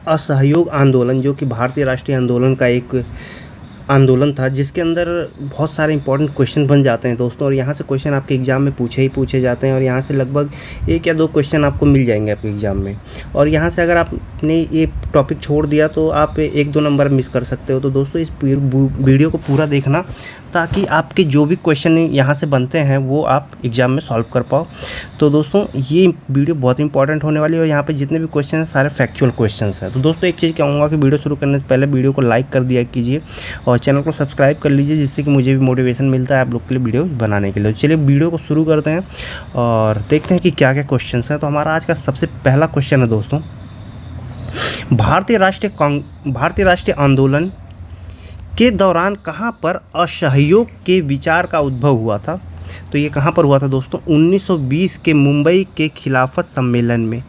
असहयोग आंदोलन, जो कि भारतीय राष्ट्रीय आंदोलन का एक आंदोलन था, जिसके अंदर बहुत सारे इंपॉर्टेंट क्वेश्चन बन जाते हैं दोस्तों। और यहाँ से क्वेश्चन आपके एग्ज़ाम में पूछे ही पूछे जाते हैं, और यहाँ से लगभग 1 या 2 क्वेश्चन आपको मिल जाएंगे आपके एग्ज़ाम में। और यहाँ से अगर आपने ये टॉपिक छोड़ दिया तो आप 1-2 नंबर मिस कर सकते हो। तो दोस्तों इस वीडियो को पूरा देखना, ताकि आपके जो भी क्वेश्चन यहाँ से बनते हैं वो आप एग्ज़ाम में सॉल्व कर पाओ। तो दोस्तों ये वीडियो बहुत इंपॉर्टेंट होने वाली है, और यहाँ पे जितने भी क्वेश्चन हैं सारे फैक्चुअल क्वेश्चंस हैं। तो दोस्तों एक चीज़ कहूँगा कि वीडियो शुरू करने से पहले वीडियो को लाइक कर दिया कीजिए, और चैनल को सब्सक्राइब कर लीजिए, जिससे कि मुझे भी मोटिवेशन मिलता है आप लोग के लिए वीडियो बनाने के लिए। चलिए वीडियो को शुरू करते हैं और देखते हैं कि क्या क्या क्वेश्चन हैं। तो हमारा आज का सबसे पहला क्वेश्चन है दोस्तों, भारतीय राष्ट्रीय आंदोलन के दौरान कहाँ पर असहयोग के विचार का उद्भव हुआ था? तो ये कहाँ पर हुआ था दोस्तों? 1920 के मुंबई के खिलाफत सम्मेलन में।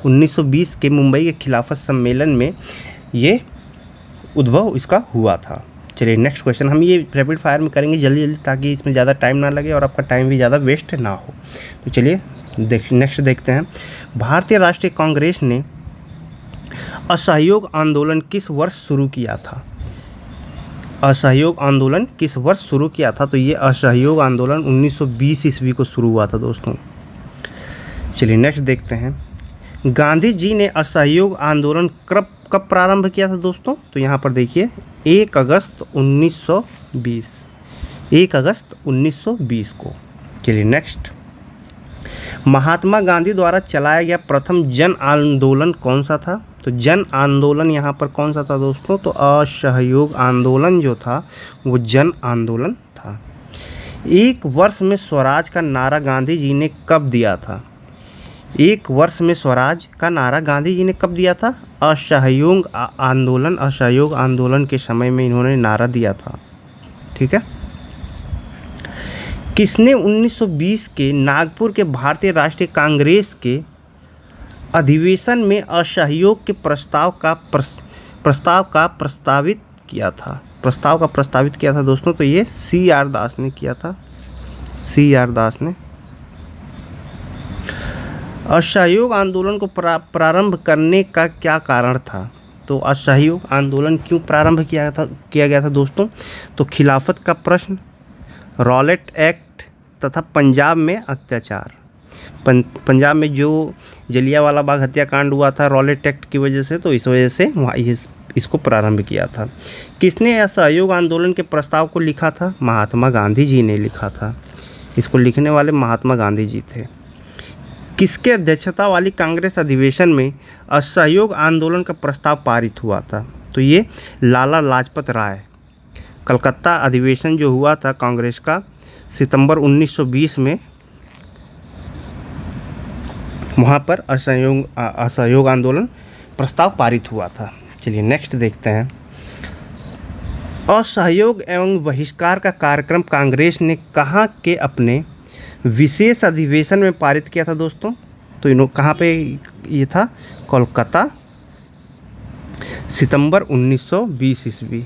1920 के मुंबई के खिलाफत सम्मेलन में ये उद्भव इसका हुआ था। चलिए नेक्स्ट क्वेश्चन, हम ये रैपिड फायर में करेंगे जल्दी जल्दी, ताकि इसमें ज़्यादा टाइम ना लगे और आपका टाइम भी ज़्यादा वेस्ट ना हो। तो चलिए नेक्स्ट देखते हैं, भारतीय राष्ट्रीय कांग्रेस ने असहयोग आंदोलन किस वर्ष शुरू किया था? असहयोग आंदोलन किस वर्ष शुरू किया था? तो ये असहयोग आंदोलन 1920 ईस्वी को शुरू हुआ था दोस्तों। चलिए नेक्स्ट देखते हैं, गांधी जी ने असहयोग आंदोलन कब प्रारंभ किया था दोस्तों? तो यहाँ पर देखिए 1 अगस्त 1920, 1 अगस्त 1920 को। चलिए नेक्स्ट, महात्मा गांधी द्वारा चलाया गया प्रथम जन आंदोलन कौन सा था? तो जन आंदोलन यहाँ पर कौन सा था दोस्तों? तो असहयोग आंदोलन जो था वो जन आंदोलन था। 1 वर्ष में स्वराज का नारा गांधी जी ने कब दिया था? 1 वर्ष में स्वराज का नारा गांधी जी ने कब दिया था? असहयोग आंदोलन के समय में इन्होंने नारा दिया था। ठीक है। किसने 1920 के नागपुर के भारतीय राष्ट्रीय कांग्रेस के अधिवेशन में असहयोग के प्रस्ताव का प्रस्तावित किया था दोस्तों? तो ये CR दास ने किया था, CR दास ने। असहयोग आंदोलन को प्रारंभ करने का क्या कारण था? तो असहयोग आंदोलन क्यों प्रारंभ किया गया था दोस्तों? तो खिलाफत का प्रश्न, रॉलेट एक्ट तथा पंजाब में अत्याचार। पंजाब में जो जलियांवाला बाग हत्याकांड हुआ था रॉलेट एक्ट की वजह से, तो इस वजह से वहाँ इसको प्रारंभ किया था। किसने असहयोग आंदोलन के प्रस्ताव को लिखा था? महात्मा गांधी जी ने लिखा था। इसको लिखने वाले महात्मा गांधी जी थे। किसके अध्यक्षता वाली कांग्रेस अधिवेशन में असहयोग आंदोलन का प्रस्ताव पारित हुआ था? तो ये लाला लाजपत राय। कलकत्ता अधिवेशन जो हुआ था कांग्रेस का सितंबर 1920 में, वहाँ पर असहयोग आंदोलन प्रस्ताव पारित हुआ था। चलिए नेक्स्ट देखते हैं, असहयोग एवं बहिष्कार का कार्यक्रम कांग्रेस ने कहाँ के अपने विशेष अधिवेशन में पारित किया था दोस्तों? तो कहाँ पे ये था? कोलकाता, सितंबर 1920 ईस्वी।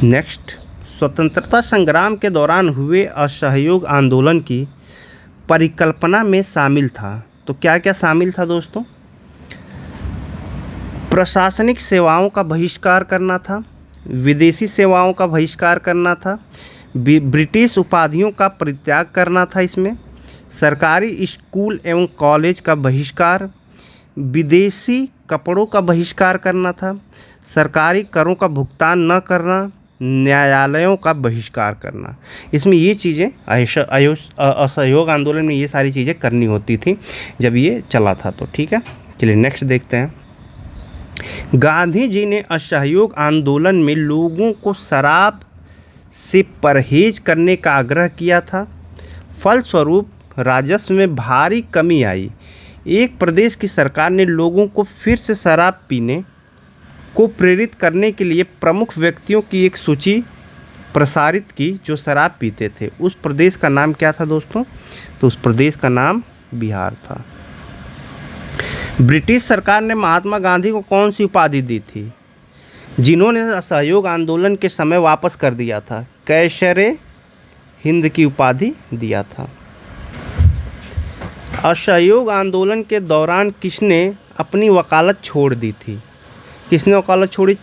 नेक्स्ट, स्वतंत्रता संग्राम के दौरान हुए असहयोग आंदोलन की परिकल्पना में शामिल था। तो क्या क्या शामिल था दोस्तों? प्रशासनिक सेवाओं का बहिष्कार करना था, विदेशी सेवाओं का बहिष्कार करना था, ब्रिटिश उपाधियों का परित्याग करना था इसमें, सरकारी स्कूल एवं कॉलेज का बहिष्कार, विदेशी कपड़ों का बहिष्कार करना था, सरकारी करों का भुगतान न करना, न्यायालयों का बहिष्कार करना। इसमें ये चीज़ें असहयोग आंदोलन में ये सारी चीज़ें करनी होती थी जब ये चला था। तो ठीक है, चलिए नेक्स्ट देखते हैं, गांधी जी ने असहयोग आंदोलन में लोगों को शराब से परहेज करने का आग्रह किया था। फलस्वरूप राजस्व में भारी कमी आई। एक प्रदेश की सरकार ने लोगों को फिर से शराब पीने को प्रेरित करने के लिए प्रमुख व्यक्तियों की एक सूची प्रसारित की जो शराब पीते थे। उस प्रदेश का नाम क्या था दोस्तों? तो उस प्रदेश का नाम बिहार था। ब्रिटिश सरकार ने महात्मा गांधी को कौन सी उपाधि दी थी जिन्होंने असहयोग आंदोलन के समय वापस कर दिया था? कैसरे हिंद की उपाधि दिया था। असहयोग आंदोलन के दौरान किसने अपनी वकालत छोड़ दी थी? किसने वकालत छोड़ी?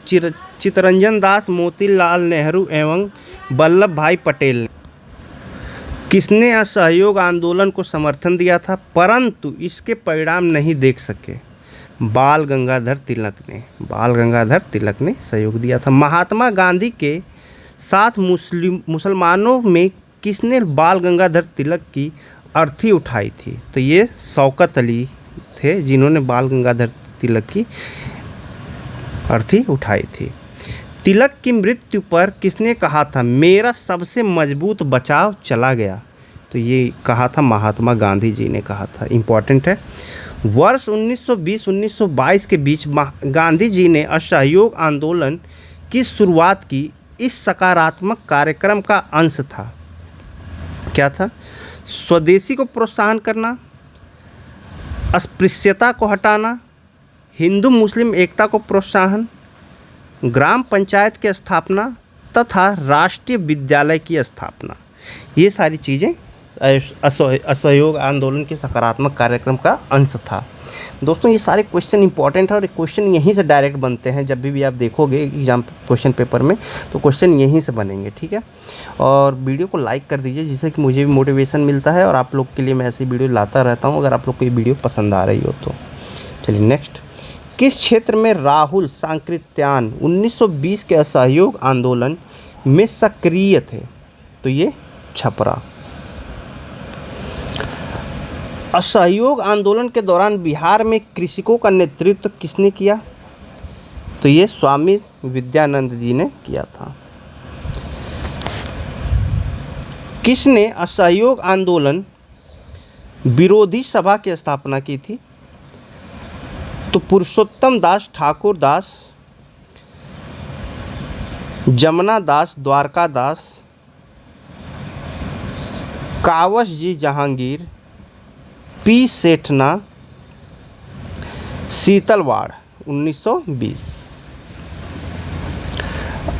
चित्तरंजन दास, मोतीलाल नेहरू एवं वल्लभ भाई पटेल ने। किसने असहयोग आंदोलन को समर्थन दिया था परंतु इसके परिणाम नहीं देख सके? बाल गंगाधर तिलक ने। बाल गंगाधर तिलक ने सहयोग दिया था। महात्मा गांधी के साथ मुसलमानों में किसने बाल गंगाधर तिलक की अर्थी उठाई थी? तो ये शौकत अली थे जिन्होंने बाल गंगाधर तिलक की अर्थी उठाई थी। तिलक की मृत्यु पर किसने कहा था मेरा सबसे मजबूत बचाव चला गया? तो ये कहा था महात्मा गांधी जी ने कहा था। इम्पॉर्टेंट है। वर्ष 1920-1922 के बीच गांधी जी ने असहयोग आंदोलन की शुरुआत की। इस सकारात्मक कार्यक्रम का अंश था, क्या था? स्वदेशी को प्रोत्साहन करना, अस्पृश्यता को हटाना, हिंदू मुस्लिम एकता को प्रोत्साहन, ग्राम पंचायत की स्थापना तथा राष्ट्रीय विद्यालय की स्थापना। ये सारी चीज़ें असहयोग आंदोलन के सकारात्मक कार्यक्रम का अंश था। दोस्तों ये सारे क्वेश्चन इंपॉर्टेंट है और क्वेश्चन यहीं से डायरेक्ट बनते हैं। जब भी आप देखोगे एग्जाम क्वेश्चन पेपर में तो क्वेश्चन यहीं से बनेंगे, ठीक है। और वीडियो को लाइक कर दीजिए जिससे कि मुझे भी मोटिवेशन मिलता है और आप लोग के लिए मैं ऐसी वीडियो लाता रहता हूँ अगर आप लोग को ये वीडियो पसंद आ रही हो तो। चलिए नेक्स्ट, किस क्षेत्र में राहुल सांकृत्यान 1920 के असहयोग आंदोलन में सक्रिय थे? तो ये छपरा। असहयोग आंदोलन के दौरान बिहार में कृषकों का नेतृत्व किसने किया? तो ये स्वामी विद्यानंद जी ने किया था। किसने असहयोग आंदोलन विरोधी सभा की स्थापना की थी? तो पुरुषोत्तम दास ठाकुर दास, जमुना दास, द्वारका दास, कावस जी जहांगीर, पी सेठना, शीतलवाड़ 1920।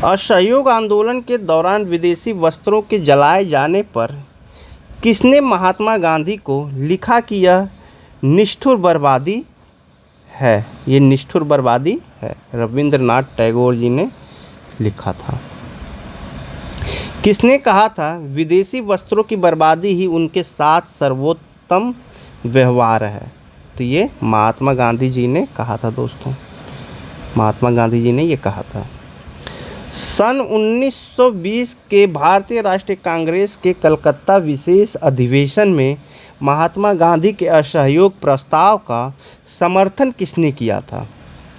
असहयोग आंदोलन के दौरान विदेशी वस्त्रों के जलाए जाने पर किसने महात्मा गांधी को लिखा कि यह निष्ठुर बर्बादी है? ये निष्ठुर बर्बादी है, रविंद्रनाथ टैगोर जी ने लिखा था। किसने कहा था विदेशी वस्त्रों की बर्बादी ही उनके साथ सर्वोत्तम व्यवहार है? तो ये महात्मा गांधी जी ने कहा था दोस्तों, महात्मा गांधी जी ने ये कहा था। सन 1920 के भारतीय राष्ट्रीय कांग्रेस के कलकत्ता विशेष अधिवेशन में महात्मा गांधी के असहयोग प्रस्ताव का समर्थन किसने किया था?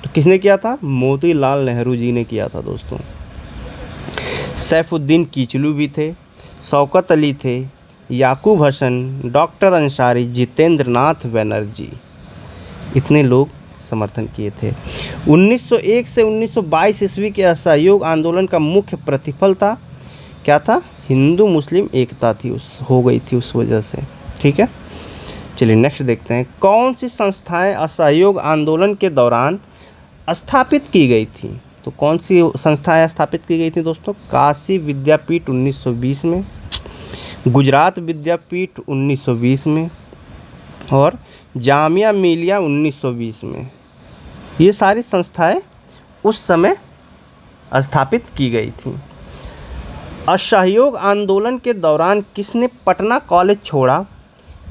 तो किसने किया था? मोतीलाल नेहरू जी ने किया था दोस्तों। सैफुद्दीन किचलू भी थे, शौकत अली थे, याकूब हसन, डॉक्टर अंसारी, जितेंद्र नाथ बनर्जी, इतने लोग समर्थन किए थे। 1901 से 1922 ईस्वी के असहयोग आंदोलन का मुख्य प्रतिफल था, क्या था? हिंदू मुस्लिम एकता थी, हो गई थी उस वजह से, ठीक है। चलिए नेक्स्ट देखते हैं, कौन सी संस्थाएं असहयोग आंदोलन के दौरान स्थापित की गई थी? तो कौन सी संस्थाएं स्थापित की गई थी दोस्तों? काशी विद्यापीठ 1920 में, गुजरात विद्यापीठ 1920 में और जामिया मिलिया 1920 में। ये सारी संस्थाएं उस समय स्थापित की गई थी। असहयोग आंदोलन के दौरान किसने पटना कॉलेज छोड़ा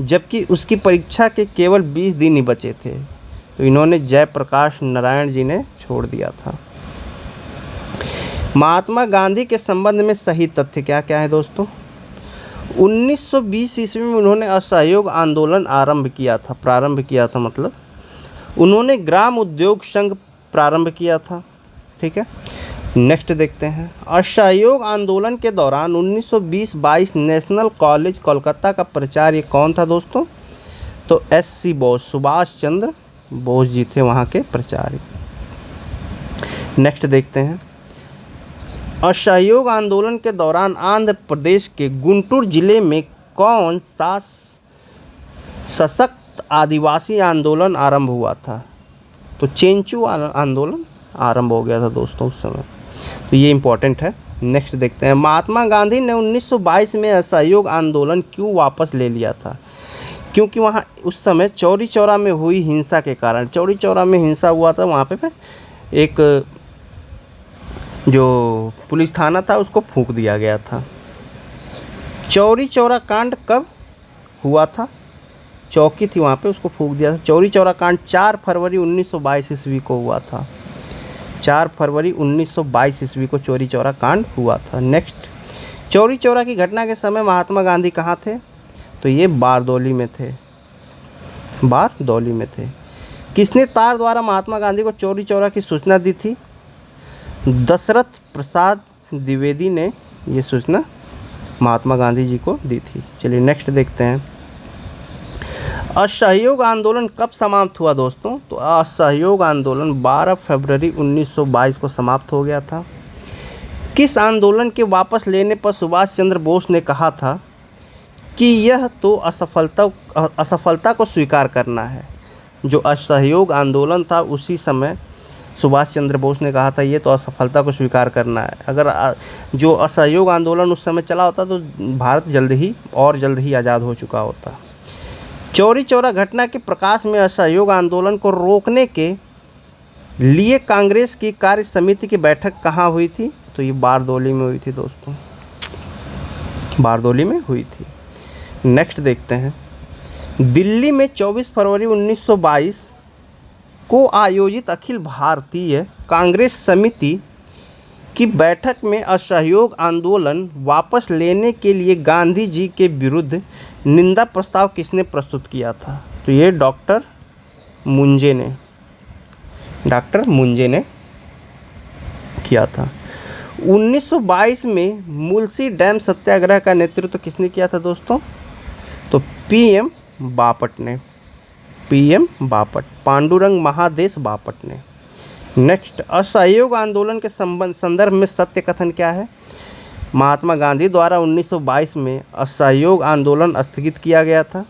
जबकि उसकी परीक्षा के केवल 20 दिन ही बचे थे? तो इन्होंने जयप्रकाश नारायण जी ने छोड़ दिया था। महात्मा गांधी के संबंध में सही तथ्य क्या क्या है दोस्तों? 1920 ईस्वी में उन्होंने असहयोग आंदोलन प्रारंभ किया था, मतलब उन्होंने ग्राम उद्योग संघ प्रारंभ किया था, ठीक है। नेक्स्ट देखते हैं, असहयोग आंदोलन के दौरान 1920-22 नेशनल कॉलेज कोलकाता का प्राचार्य कौन था दोस्तों? तो SC बोस, सुभाष चंद्र बोस जी थे वहाँ के प्राचार्य। नेक्स्ट देखते हैं, असहयोग आंदोलन के दौरान आंध्र प्रदेश के गुंटूर जिले में कौन सा सशक्त आदिवासी आंदोलन आरंभ हुआ था? तो चेंचू आंदोलन आरंभ हो गया था दोस्तों उस समय, तो ये इम्पोर्टेंट है। नेक्स्ट देखते हैं, महात्मा गांधी ने 1922 में असहयोग आंदोलन क्यों वापस ले लिया था? क्योंकि वहाँ उस समय चौरी चौरा में हुई हिंसा के कारण, चौरी चौरा में हिंसा हुआ था, वहाँ पे एक जो पुलिस थाना था उसको फूंक दिया गया था। चौरी चौरा कांड कब हुआ था? चौकी थी वहाँ पे, उसको फूंक दिया था। चौरी चौरा कांड 4 फरवरी 1922 ईस्वी को हुआ था। 4 फरवरी 1922 ईस्वी को चौरी चौरा कांड हुआ था। नेक्स्ट, चौरी चौरा की घटना के समय महात्मा गांधी कहाँ थे? तो ये बारदौली में थे, बारदौली में थे। किसने तार द्वारा महात्मा गांधी को चौरी चौरा की सूचना दी थी? दशरथ प्रसाद द्विवेदी ने ये सूचना महात्मा गांधी जी को दी थी। चलिए नेक्स्ट देखते हैं। असहयोग आंदोलन कब समाप्त हुआ दोस्तों? तो असहयोग आंदोलन 12 फरवरी 1922 को समाप्त हो गया था। किस आंदोलन के वापस लेने पर सुभाष चंद्र बोस ने कहा था कि यह तो असफलता को स्वीकार करना है? जो असहयोग आंदोलन था उसी समय सुभाष चंद्र बोस ने कहा था ये तो असफलता को स्वीकार करना है। अगर जो असहयोग आंदोलन उस समय चला होता तो भारत जल्द ही आज़ाद हो चुका होता। चौरी चौरा घटना के प्रकाश में असहयोग आंदोलन को रोकने के लिए कांग्रेस की कार्य समिति की बैठक कहाँ हुई थी? तो ये बारदौली में हुई थी दोस्तों, बारदौली में हुई थी। नेक्स्ट देखते हैं। दिल्ली में 24 फरवरी 1922 को आयोजित अखिल भारतीय कांग्रेस समिति की बैठक में असहयोग आंदोलन वापस लेने के लिए गांधी जी के विरुद्ध निंदा प्रस्ताव किसने प्रस्तुत किया था? तो ये डॉक्टर मुंजे ने किया था। 1922 में मुलसी डैम सत्याग्रह का नेतृत्व किसने किया था दोस्तों? तो पीएम बापट, पांडुरंग महादेश बापट ने। नेक्स्ट, असहयोग आंदोलन के संदर्भ में सत्य कथन क्या है? महात्मा गांधी द्वारा 1922 में असहयोग आंदोलन स्थगित किया गया था।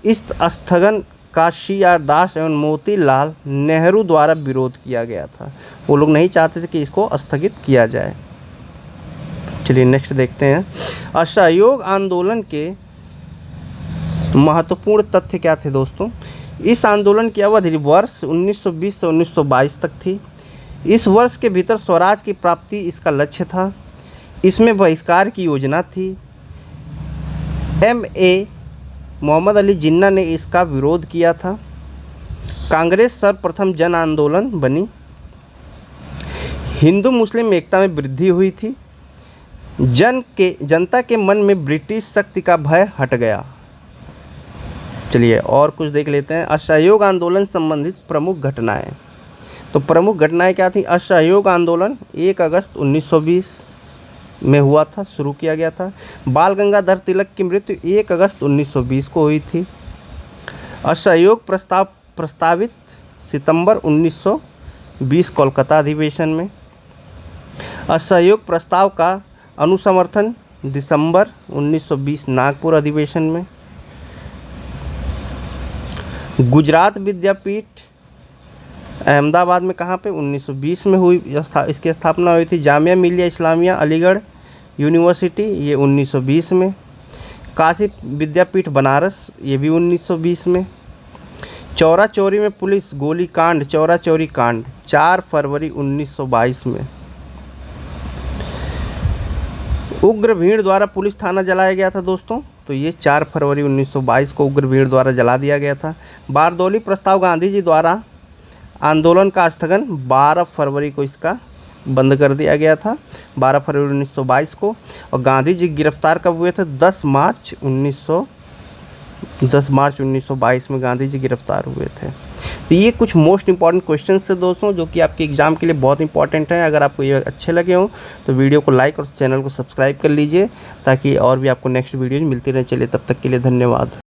इस स्थगन का CR दास एवं मोतीलाल नेहरू द्वारा विरोध किया गया था। वो लोग नहीं चाहते थे कि इसको स्थगित किया जाए। चलिए नेक्स्ट देखते हैं। असहयोग आंदोलन के महत्वपूर्ण तथ्य क्या थे दोस्तों? इस आंदोलन की अवधि वर्ष 1920 से 1922 तक थी। इस वर्ष के भीतर स्वराज की प्राप्ति इसका लक्ष्य था। इसमें बहिष्कार की योजना थी। MA मोहम्मद अली जिन्ना ने इसका विरोध किया था। कांग्रेस सर्वप्रथम जन आंदोलन बनी। हिंदू मुस्लिम एकता में वृद्धि हुई थी। जनता के मन में ब्रिटिश शक्ति का भय हट गया। चलिए और कुछ देख लेते हैं। असहयोग आंदोलन संबंधित प्रमुख घटनाएं। तो प्रमुख घटनाएं क्या थी? असहयोग आंदोलन 1 अगस्त 1920 में हुआ था, शुरू किया गया था। बाल गंगाधर तिलक की मृत्यु 1 अगस्त 1920 को हुई थी। असहयोग प्रस्तावित सितंबर 1920 कोलकाता अधिवेशन में। असहयोग प्रस्ताव का अनुसमर्थन दिसंबर 1920 नागपुर अधिवेशन में। गुजरात विद्यापीठ अहमदाबाद में कहाँ पे? 1920 में हुई, इसकी स्थापना हुई थी। जामिया मिलिया इस्लामिया अलीगढ़ यूनिवर्सिटी, ये 1920 में। काशी विद्यापीठ बनारस, ये भी 1920 में। चौरा चौरी में पुलिस गोली कांड, चौरा चौरी कांड 4 फरवरी 1922 में। उग्र भीड़ द्वारा पुलिस थाना जलाया गया था दोस्तों, तो ये 4 फरवरी 1922 को उग्र भीड़ द्वारा जला दिया गया था। बारदौली प्रस्ताव गांधी जी द्वारा आंदोलन का स्थगन 12 फरवरी को इसका बंद कर दिया गया था, 12 फरवरी 1922 को। और गांधी जी गिरफ्तार कब हुए थे? 10 मार्च 1922 में गांधी जी गिरफ्तार हुए थे। तो ये कुछ मोस्ट इंपॉर्टेंट क्वेश्चंस थे दोस्तों, जो कि आपके एग्जाम के लिए बहुत इंपॉर्टेंट है। अगर आपको ये अच्छे लगे हों तो वीडियो को लाइक और चैनल को सब्सक्राइब कर लीजिए, ताकि और भी आपको नेक्स्ट वीडियो मिलती रहे। चलिए तब तक के लिए धन्यवाद।